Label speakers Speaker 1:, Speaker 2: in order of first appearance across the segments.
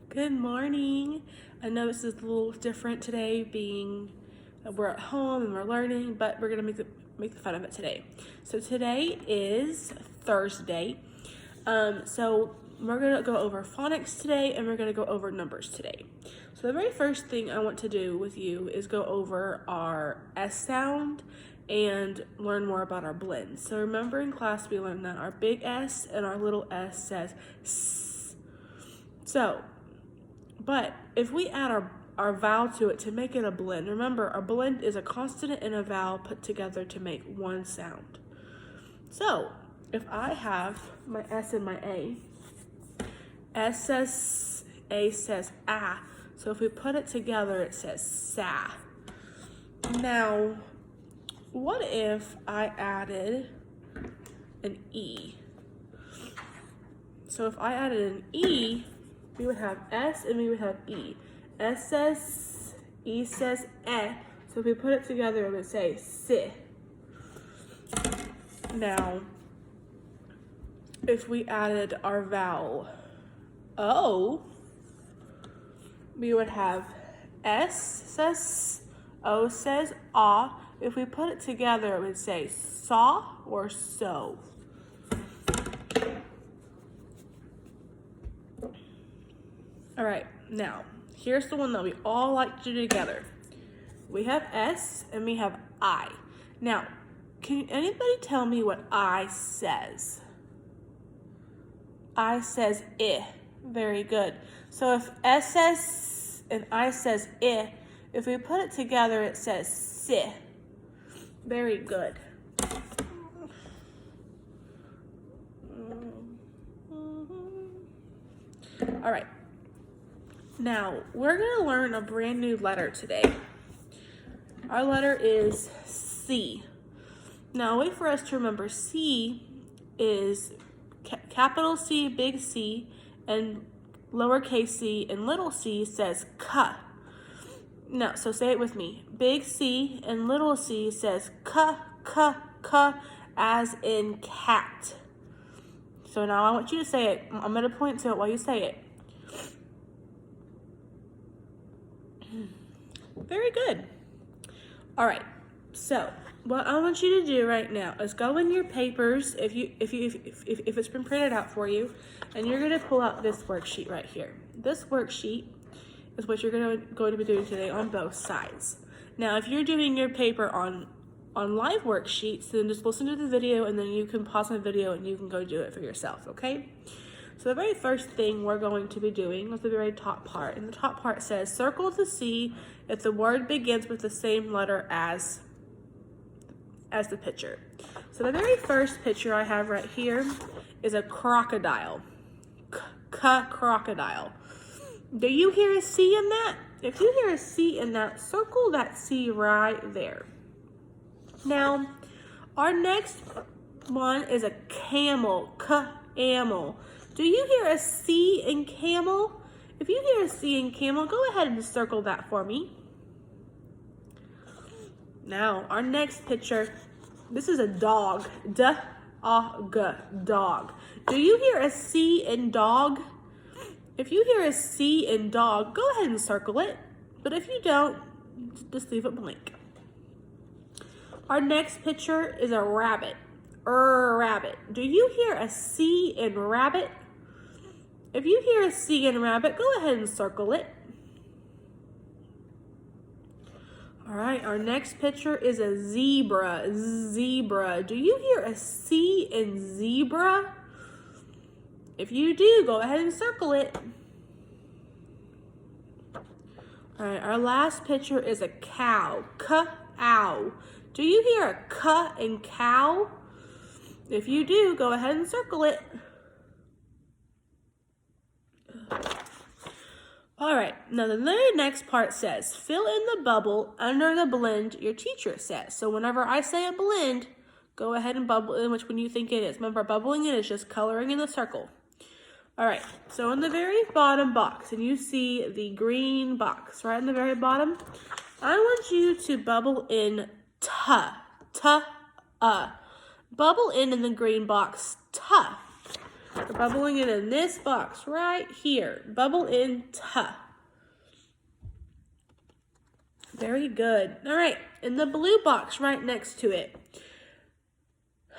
Speaker 1: Good morning. I know this is a little different today, being we're at home and we're learning, but we're gonna make the fun of it today. So today is Thursday. So we're gonna go over phonics today, and we're gonna go over numbers today. So the very first thing I want to do with you is go over our S sound and learn more about our blends. So remember in class we learned that our big S and our little s says S. So, but if we add our vowel to it to make it a blend, remember a blend is a consonant and a vowel put together to make one sound. So if I have my S and my A, S says A says ah. So if we put it together, it says sa. Now, what if I added an E? So if I added an E, we would have S and we would have E. S says, E says eh. So if we put it together, it would say si. Now, if we added our vowel O, we would have S says, O says ah. If we put it together, it would say saw or so. All right, now, here's the one that we all like to do together. We have S and we have I. Now, can anybody tell me what I says? I says I. Very good. So if S says and I says I, if we put it together, it says si. Very good. All right. Now, we're going to learn a brand new letter today. Our letter is C. Now, a way for us to remember C is capital C, big C, and lowercase c and little c says K. Now, so say it with me. Big C and little c says K, K, K, as in cat. So now I want you to say it. I'm going to point to it while you say it. Very good. All right. So what I want you to do right now is go in your papers if it's been printed out for you, and you're going to pull out this worksheet right here. This worksheet is what you're going to be doing today on both sides. Now, if you're doing your paper on live worksheets, then just listen to the video and then you can pause the video and you can go do it for yourself, okay? So the very first thing we're going to be doing is the very top part. And the top part says, circle the C if the word begins with the same letter as the picture. So the very first picture I have right here is a crocodile. Crocodile. Do you hear a C in that? If you hear a C in that, circle that C right there. Now, our next one is a camel. Camel. Do you hear a C in camel? If you hear a C in camel, go ahead and circle that for me. Now, our next picture, this is a dog. Dog. Do you hear a C in dog? If you hear a C in dog, go ahead and circle it. But if you don't, just leave it blank. Our next picture is a rabbit. Rabbit. Do you hear a C in rabbit? If you hear a C in rabbit, go ahead and circle it. All right, our next picture is a zebra. Zebra. Do you hear a C in zebra? If you do, go ahead and circle it. All right, our last picture is a cow. Cow. Do you hear a K in cow? If you do, go ahead and circle it. All right, now the very next part says, fill in the bubble under the blend your teacher says. So whenever I say a blend, go ahead and bubble in which one you think it is. Remember, bubbling in is just coloring in the circle. All right, so in the very bottom box, and you see the green box right in the very bottom, I want you to bubble in Bubble in the green box, T. You're bubbling it in this box right here. Bubble in T. Very good. All right, in the blue box right next to it,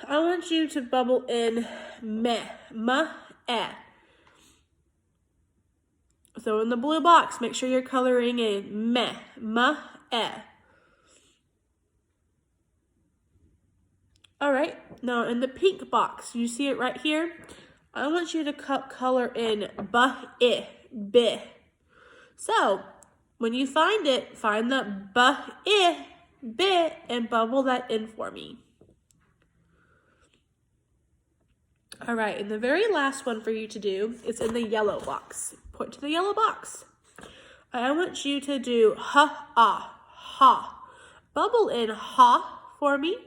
Speaker 1: I want you to bubble in meh, ma-eh. So in the blue box, make sure you're coloring in meh, ma-eh. All right, now in the pink box, you see it right here? I want you to color in ba-eh, bih. So when you find it, find the ba-eh, bih, and bubble that in for me. All right, and the very last one for you to do is in the yellow box. Point to the yellow box. I want you to do ha-ah, ha. Bubble in ha for me.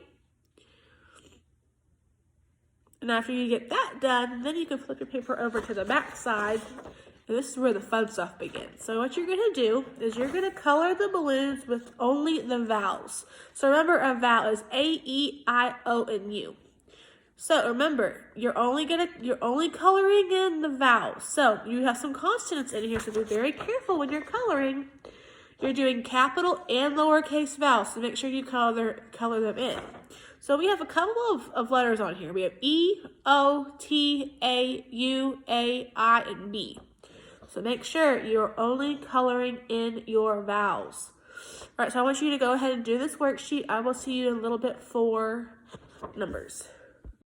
Speaker 1: And after you get that done, then you can flip your paper over to the back side. And this is where the fun stuff begins. So what you're going to do is you're going to color the balloons with only the vowels. So remember, a vowel is A, E, I, O, and U. So remember, you're only coloring in the vowels. So you have some consonants in here, so be very careful when you're coloring. You're doing capital and lowercase vowels, so make sure you color them in. So we have a couple of letters on here. We have E, O, T, A, U, A, I, and B. So make sure you're only coloring in your vowels. All right, so I want you to go ahead and do this worksheet. I will see you in a little bit for numbers.